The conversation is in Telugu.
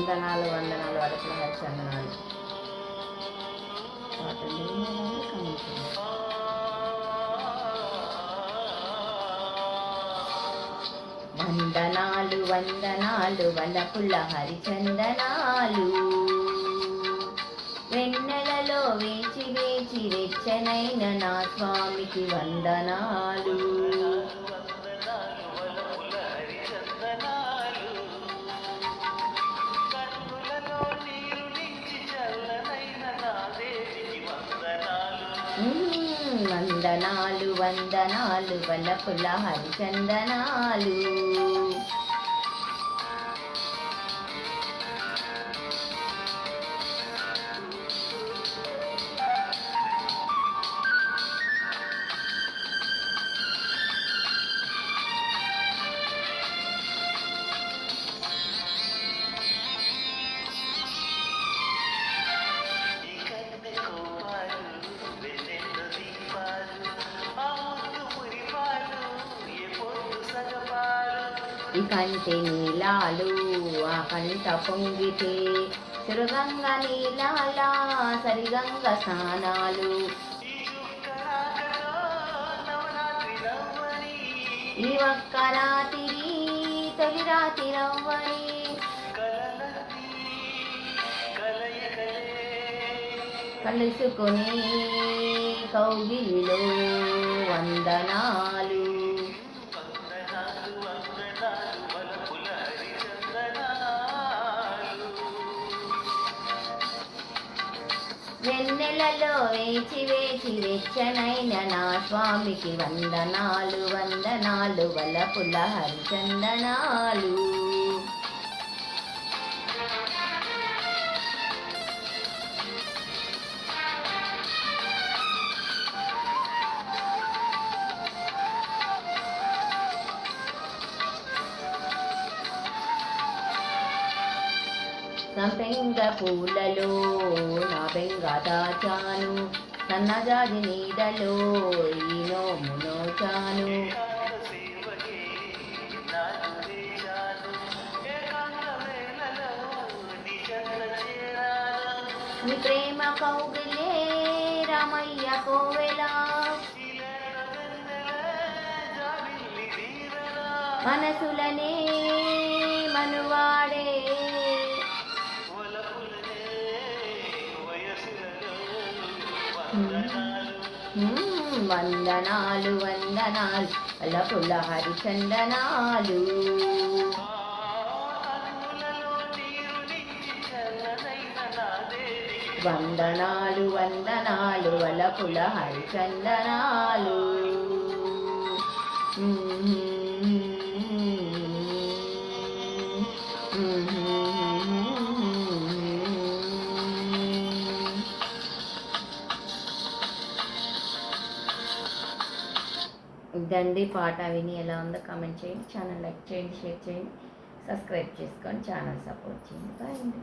వందనాలు వందనాలు వరకు హరిచందనాలు. వందనాలు వందనాలు వలపుల హరిచందనాలు. వెన్నెలలో వేచి వేచి వెచ్చనైన నా స్వామికి వందనాలు. వందనాలు వందనాలు వలపుల హరిచందనాలు. ఈ కంటి నీలాలు ఆ కంట పొంగితే సురగంగ నీలాల సరిగంగ స్నానాలు. ఈ ఒక్క రాత్రి తొలి రాత్రి రవ్వని కలుసుకొని కౌగిలిలో వందనాలు. వెన్నెలలో వేచి వేచి వెచ్చనైన నా స్వామికి వందనాలు వందనాలు వలపుల హరిచందనాలు. సంపెంగ పూలలో నా బెంగ దాచాను, సన్నజాజి నీడలో ఈ నోము నోచాను. నీ ప్రేమ కౌగిలే రామయ్య కోవెలా, మనసులనే మనువాడే వందనాలు వందనాలు వలపుల హరిచందనాలు. వందనాలు వందనాలు వలపుల హరిచందనాలు. ఇదండి పాట. విని ఎలా ఉందో కామెంట్ చేయండి. ఛానల్ లైక్ చేయండి, షేర్ చేయండి, సబ్స్క్రైబ్ చేసుకొని ఛానల్ సపోర్ట్ చేయండి. బాయ్ అండి.